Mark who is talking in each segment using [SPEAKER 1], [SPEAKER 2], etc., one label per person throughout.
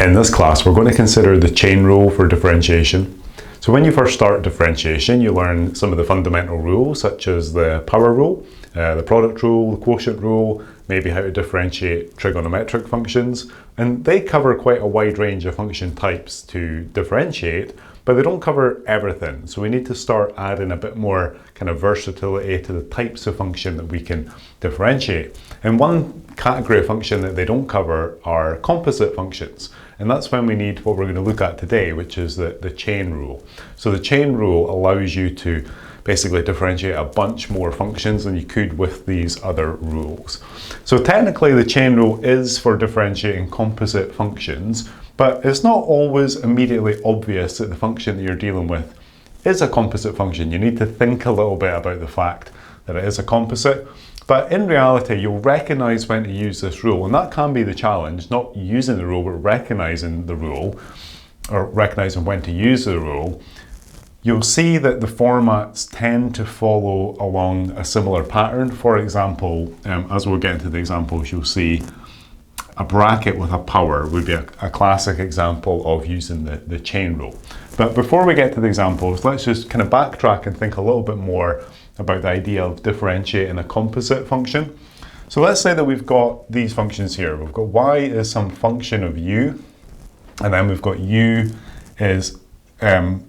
[SPEAKER 1] In this class, we're going to consider the chain rule for differentiation. So when you first start differentiation, you learn some of the fundamental rules, such as the power rule, the product rule, the quotient rule, maybe how to differentiate trigonometric functions. And they cover quite a wide range of function types to differentiate, but they don't cover everything. So we need to start adding a bit more kind of versatility to the types of function that we can differentiate. And one category of function that they don't cover are composite functions. And that's when we need what we're going to look at today, which is the chain rule. So the chain rule allows you to basically differentiate a bunch more functions than you could with these other rules. So technically the chain rule is for differentiating composite functions, but it's not always immediately obvious that the function that you're dealing with is a composite function. You need to think a little bit about the fact that it is a composite. But in reality, you'll recognize when to use this rule, and that can be the challenge, not using the rule, but recognizing the rule, or recognizing when to use the rule. You'll see that the formats tend to follow along a similar pattern. For example, as we'll get into the examples, you'll see a bracket with a power would be a classic example of using the chain rule. But before we get to the examples, let's just kind of backtrack and think a little bit more about the idea of differentiating a composite function. So let's say that we've got these functions here. We've got y is some function of u, and then we've got u is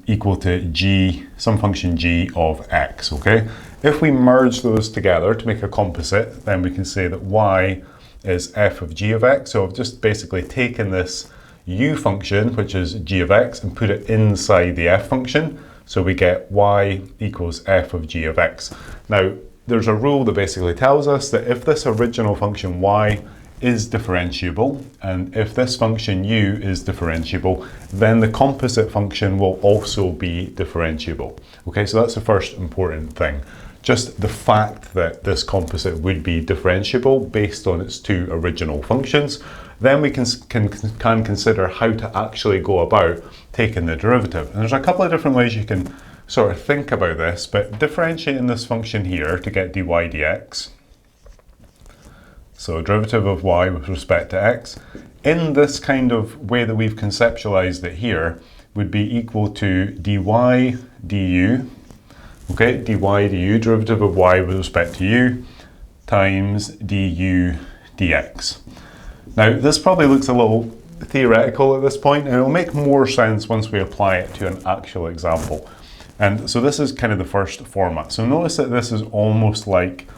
[SPEAKER 1] equal to g, some function g of x, okay? If we merge those together to make a composite, then we can say that y is f of g of x. So I've just basically taken this u function, which is g of x, and put it inside the f function. So we get y equals f of g of x. Now, there's a rule that basically tells us that if this original function y is differentiable, and if this function u is differentiable, then the composite function will also be differentiable. Okay, so that's the first important thing. Just the fact that this composite would be differentiable based on its two original functions. Then we can consider how to actually go about taking the derivative. And there's a couple of different ways you can sort of think about this, but differentiating this function here to get dy dx, so derivative of y with respect to x, in this kind of way that we've conceptualized it here, would be equal to dy du, okay, dy du, derivative of y with respect to u, times du dx. Now, this probably looks a little theoretical at this point, and it'll make more sense once we apply it to an actual example. And so this is kind of the first format. So notice that this is almost like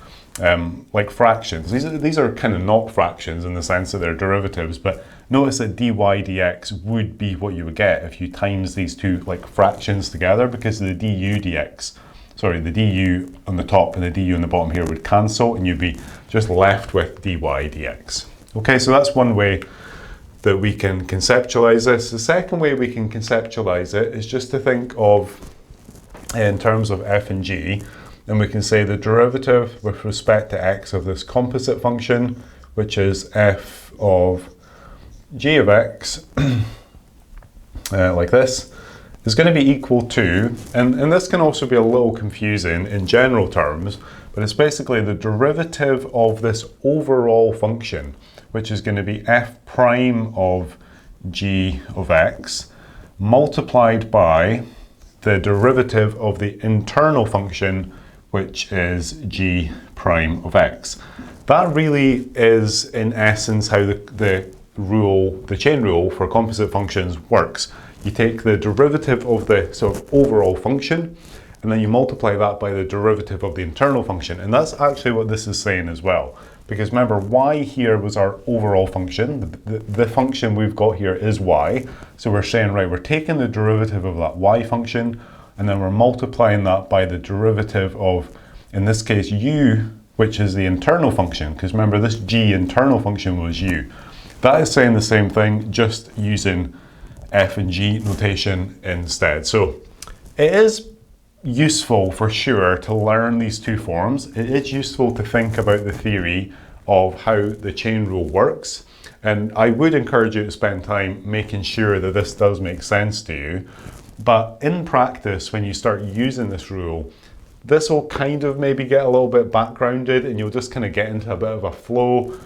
[SPEAKER 1] fractions. These are kind of not fractions in the sense that they're derivatives, but notice that dy dx would be what you would get if you times these two like fractions together, because the du dx, sorry, the du on the top and the du on the bottom here would cancel, and you'd be just left with dy dx. Okay, so that's one way that we can conceptualize this. The second way we can conceptualize it is just to think of in terms of f and g, and we can say the derivative with respect to x of this composite function, which is f of g of x, like this, is going to be equal to, and this can also be a little confusing in general terms, but it's basically the derivative of this overall function, which is going to be f prime of g of x multiplied by the derivative of the internal function, which is g prime of x. That really is, in essence, how the chain rule for composite functions works. You take the derivative of the sort of overall function, and then you multiply that by the derivative of the internal function. And that's actually what this is saying as well. Because remember, y here was our overall function. The function we've got here is y. So we're saying, right, we're taking the derivative of that y function, and then we're multiplying that by the derivative of, in this case, u, which is the internal function. Because remember, this g internal function was u. That is saying the same thing, just using f and g notation instead. So it is useful for sure to learn these two forms. It is useful to think about the theory of how the chain rule works, and I would encourage you to spend time making sure that this does make sense to you. But in practice, when you start using this rule, this will kind of maybe get a little bit backgrounded, and you'll just kind of get into a bit of a flow.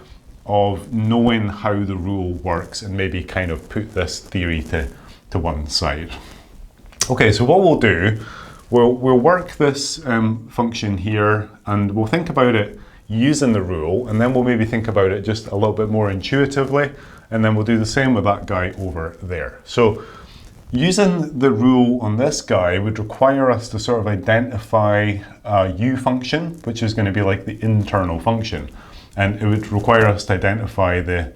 [SPEAKER 1] of knowing how the rule works and maybe kind of put this theory to one side. Okay, so what we'll do, we'll work this function here, and we'll think about it using the rule, and then we'll maybe think about it just a little bit more intuitively, and then we'll do the same with that guy over there. So using the rule on this guy would require us to sort of identify a u function, which is going to be like the internal function. And it would require us to identify the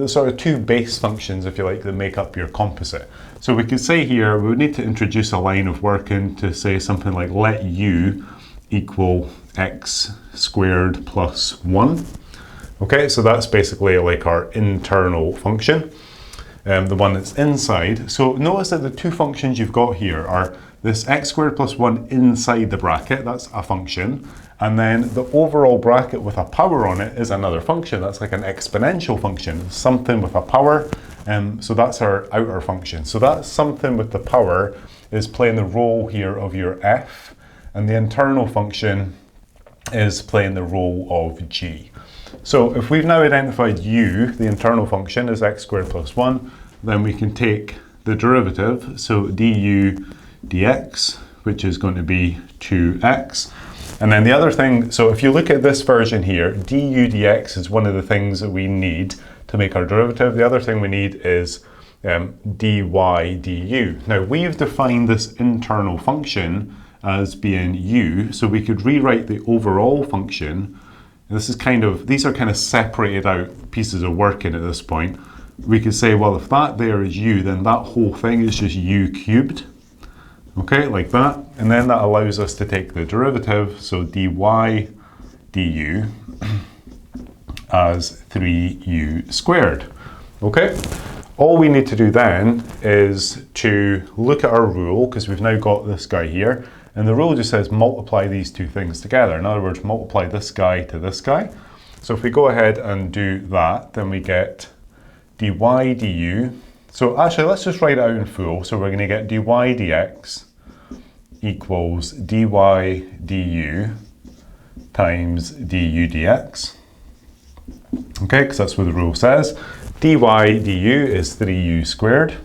[SPEAKER 1] sort of two base functions, if you like, that make up your composite. So we could say here, we would need to introduce a line of working to say something like let u equal x squared plus 1. Okay, so that's basically like our internal function. The one that's inside. So notice that the two functions you've got here are this x squared plus 1 inside the bracket, that's a function, and then the overall bracket with a power on it is another function. That's like an exponential function, something with a power, so that's our outer function. So that something with the power is playing the role here of your f, and the internal function is playing the role of g. So if we've now identified u, the internal function, is x squared plus 1, then we can take the derivative, so du dx, which is going to be 2x. And then the other thing, so if you look at this version here, du dx is one of the things that we need to make our derivative. The other thing we need is dy du. Now we've defined this internal function as being u, so we could rewrite the overall function. This is these are kind of separated out pieces of working at this point. We could say, well, if that there is u, then that whole thing is just u cubed. Okay, like that. And then that allows us to take the derivative, so dy du as 3u squared. Okay, all we need to do then is to look at our rule, because we've now got this guy here, and the rule just says multiply these two things together. In other words, multiply this guy to this guy. So if we go ahead and do that, then we get dy du. So actually, let's just write it out in full. So we're going to get dy dx equals dy du times du dx. Okay, because that's what the rule says. Dy du is 3u squared.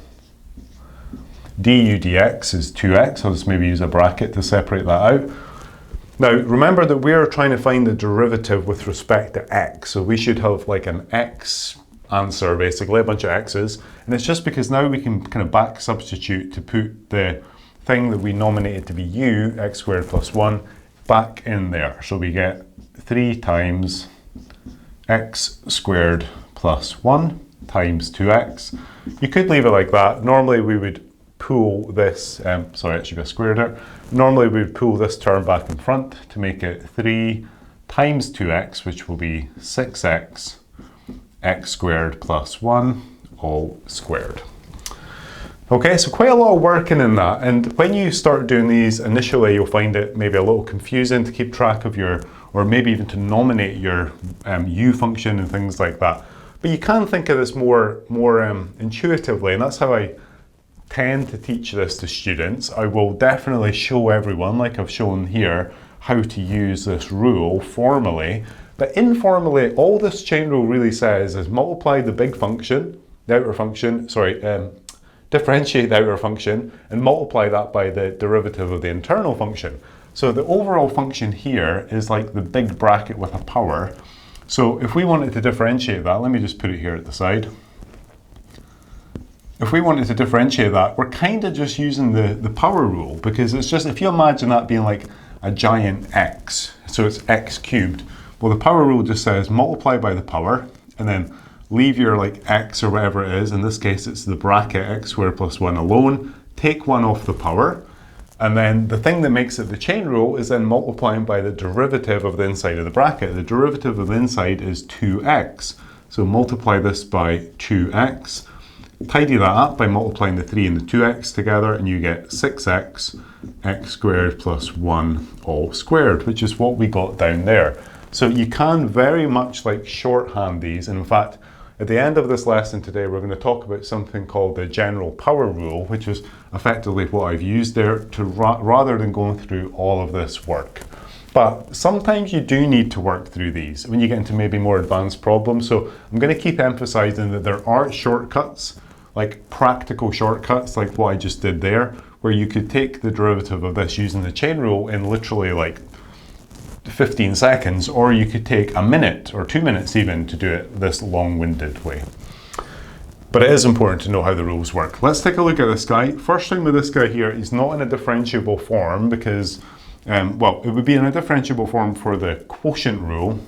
[SPEAKER 1] Du dx is 2x. I'll just maybe use a bracket to separate that out. Now, remember that we're trying to find the derivative with respect to x. So we should have like an x answer, basically, a bunch of x's. And it's just because now we can kind of back substitute to put the thing that we nominated to be u, x squared plus 1, back in there. So we get 3 times x squared plus 1 times 2x. You could leave it like that. Normally we would pull this, sorry, it should be a square there. Normally we would pull this term back in front to make it 3 times 2x, which will be 6x, x squared plus 1, all squared. Okay, so quite a lot of working in that, and when you start doing these initially, you'll find it maybe a little confusing to keep track of your, or maybe even to nominate your u function and things like that. But you can think of this more intuitively, and that's how I tend to teach this to students. I will definitely show everyone, like I've shown here, how to use this rule formally. But informally, all this chain rule really says is multiply the big function, the outer function, differentiate the outer function, and multiply that by the derivative of the internal function. So the overall function here is like the big bracket with a power. So if we wanted to differentiate that, let me just put it here at the side. If we wanted to differentiate that, we're kind of just using the power rule, because it's just, if you imagine that being like a giant x, so it's x cubed. Well, the power rule just says multiply by the power, and then leave your like x or whatever it is. In this case, it's the bracket x squared plus 1 alone. Take 1 off the power. And then the thing that makes it the chain rule is then multiplying by the derivative of the inside of the bracket. The derivative of the inside is 2x. So multiply this by 2x. Tidy that up by multiplying the 3 and the 2x together, and you get 6x, x squared plus 1 all squared, which is what we got down there. So you can very much like shorthand these. And in fact, at the end of this lesson today, we're going to talk about something called the general power rule, which is effectively what I've used there to rather than going through all of this work. But sometimes you do need to work through these when you get into maybe more advanced problems. So I'm going to keep emphasizing that there are shortcuts, like practical shortcuts, like what I just did there, where you could take the derivative of this using the chain rule in literally like 15 seconds, or you could take a minute or 2 minutes even to do it this long-winded way. But it is important to know how the rules work. Let's take a look at this guy. First thing with this guy here, he's not in a differentiable form because well, it would be in a differentiable form for the quotient rule,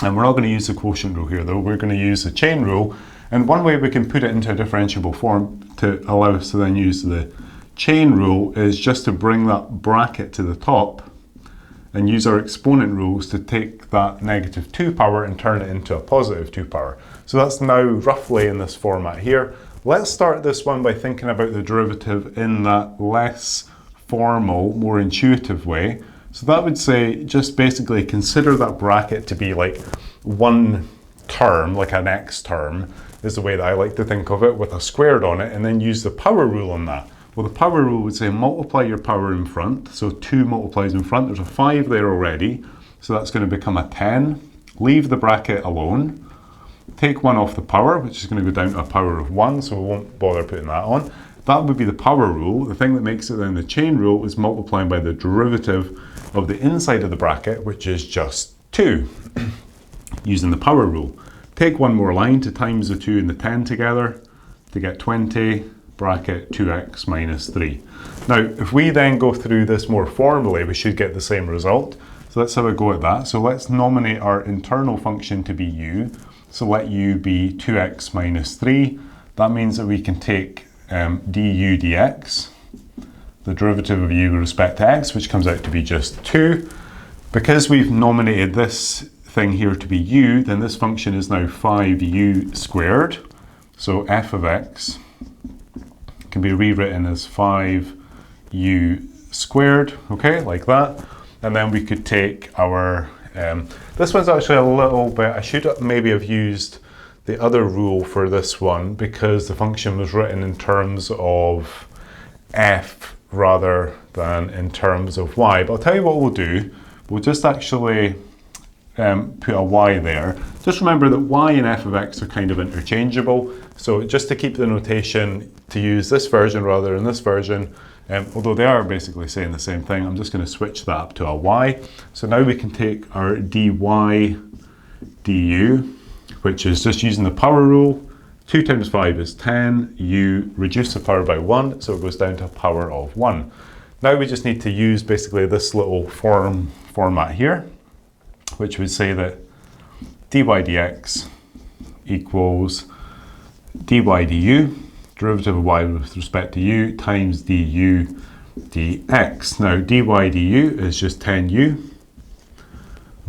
[SPEAKER 1] and we're not going to use the quotient rule here though. We're going to use the chain rule, and one way we can put it into a differentiable form to allow us to then use the chain rule is just to bring that bracket to the top and use our exponent rules to take that negative 2 power and turn it into a positive 2 power. So that's now roughly in this format here. Let's start this one by thinking about the derivative in that less formal, more intuitive way. So that would say just basically consider that bracket to be like one term, like an x term, is the way that I like to think of it, with a squared on it, and then use the power rule on that. Well, the power rule would say multiply your power in front. So 2 multiplies in front. There's a 5 there already. So that's going to become a 10. Leave the bracket alone. Take 1 off the power, which is going to go down to a power of 1. So we won't bother putting that on. That would be the power rule. The thing that makes it then the chain rule is multiplying by the derivative of the inside of the bracket, which is just 2, using the power rule. Take one more line to times the 2 and the 10 together to get 20, bracket 2x minus 3. Now, if we then go through this more formally, we should get the same result. So let's have a go at that. So let's nominate our internal function to be u. So let u be 2x minus 3. That means that we can take du dx, the derivative of u with respect to x, which comes out to be just 2. Because we've nominated this thing here to be u, then this function is now 5u squared. So f of x can be rewritten as 5u squared, okay, like that. And then we could take our, this one's actually a little bit, I should maybe have used the other rule for this one because the function was written in terms of f rather than in terms of y. But I'll tell you what we'll do. We'll just actually put a y there. Just remember that y and f of x are kind of interchangeable. So just to keep the notation to use this version rather than this version, although they are basically saying the same thing, I'm just going to switch that up to a y. So now we can take our dy du, which is just using the power rule. 2 times 5 is 10. U reduce the power by 1, so it goes down to a power of 1. Now we just need to use basically this little format here, which would say that dy dx equals dy du, derivative of y with respect to u, times du dx. Now dy du is just 10u.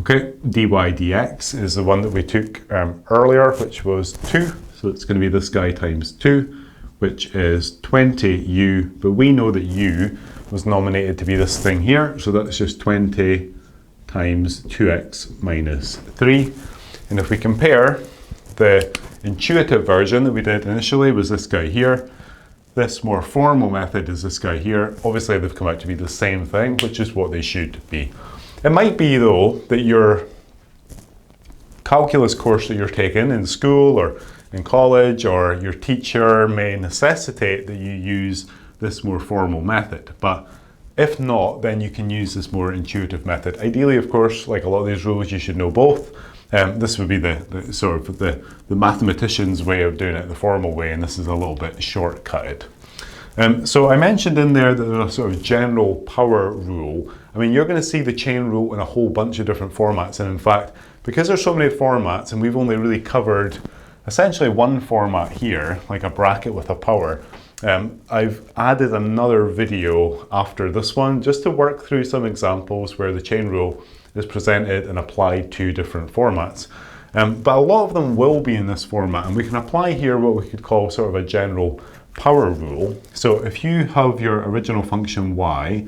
[SPEAKER 1] Okay, dy dx is the one that we took earlier, which was 2. So it's going to be this guy times 2, which is 20u. But we know that u was nominated to be this thing here. So that's just 20 times 2x minus 3. And if we compare, the intuitive version that we did initially was this guy here. This more formal method is this guy here. Obviously, they've come out to be the same thing, which is what they should be. It might be, though, that your calculus course that you're taking in school or in college or your teacher may necessitate that you use this more formal method. But if not, then you can use this more intuitive method. Ideally, of course, like a lot of these rules, you should know both. This would be the sort of the mathematician's way of doing it, the formal way, and this is a little bit shortcutted. So I mentioned in there that there's a sort of general power rule. I mean, you're going to see the chain rule in a whole bunch of different formats, and in fact, because there's so many formats and we've only really covered essentially one format here, like a bracket with a power, I've added another video after this one just to work through some examples where the chain rule is presented and applied to different formats. But a lot of them will be in this format, and we can apply here what we could call sort of a general power rule. So if you have your original function y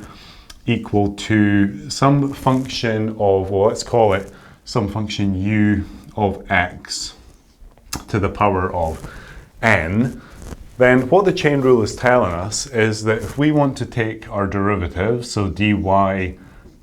[SPEAKER 1] equal to some function of, well, let's call it some function u of x to the power of n, then what the chain rule is telling us is that if we want to take our derivative, so dy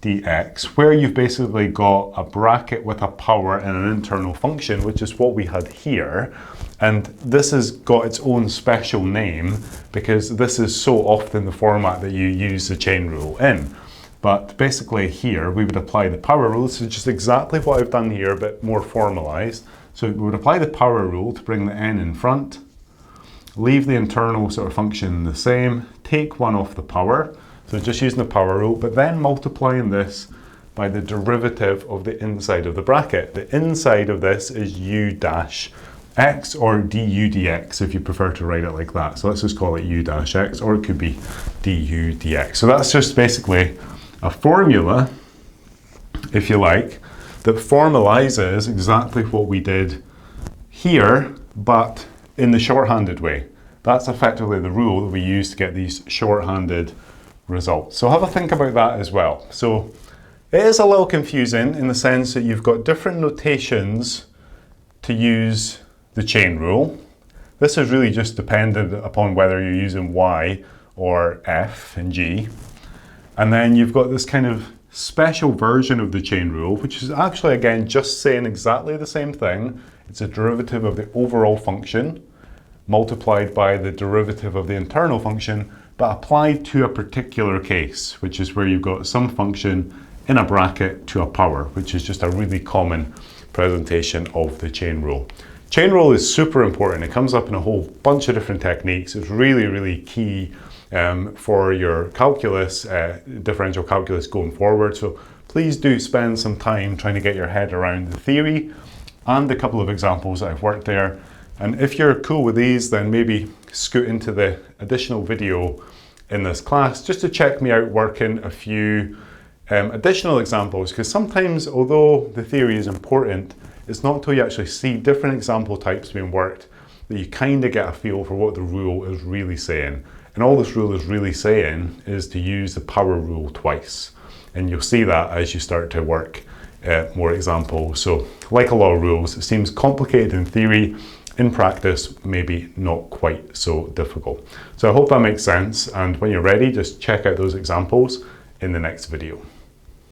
[SPEAKER 1] dx, where you've basically got a bracket with a power and an internal function, which is what we had here. And this has got its own special name because this is so often the format that you use the chain rule in. But basically here we would apply the power rule. This is just exactly what I've done here, but more formalized. So we would apply the power rule to bring the n in front, leave the internal sort of function the same, take one off the power. So just using the power rule, but then multiplying this by the derivative of the inside of the bracket. The inside of this is u dash x, or du dx if you prefer to write it like that. So let's just call it u dash x, or it could be du dx. So that's just basically a formula, if you like, that formalizes exactly what we did here, but in the shorthanded way. That's effectively the rule that we use to get these shorthanded results. So have a think about that as well. So it is a little confusing in the sense that you've got different notations to use the chain rule. This is really just dependent upon whether you're using y or f and g. And then you've got this kind of special version of the chain rule, which is actually, again, just saying exactly the same thing. It's a derivative of the overall function multiplied by the derivative of the internal function, but applied to a particular case, which is where you've got some function in a bracket to a power, which is just a really common presentation of the chain rule. Chain rule is super important. It comes up in a whole bunch of different techniques. It's really, really key for your calculus, differential calculus going forward. So please do spend some time trying to get your head around the theory and a couple of examples that I've worked there. And if you're cool with these, then maybe scoot into the additional video in this class just to check me out working a few additional examples, because sometimes, although the theory is important, it's not until you actually see different example types being worked that you kind of get a feel for what the rule is really saying. And all this rule is really saying is to use the power rule twice. And you'll see that as you start to work more examples. So like a lot of rules, it seems complicated in theory. In practice, maybe not quite so difficult. So I hope that makes sense. And when you're ready, just check out those examples in the next video.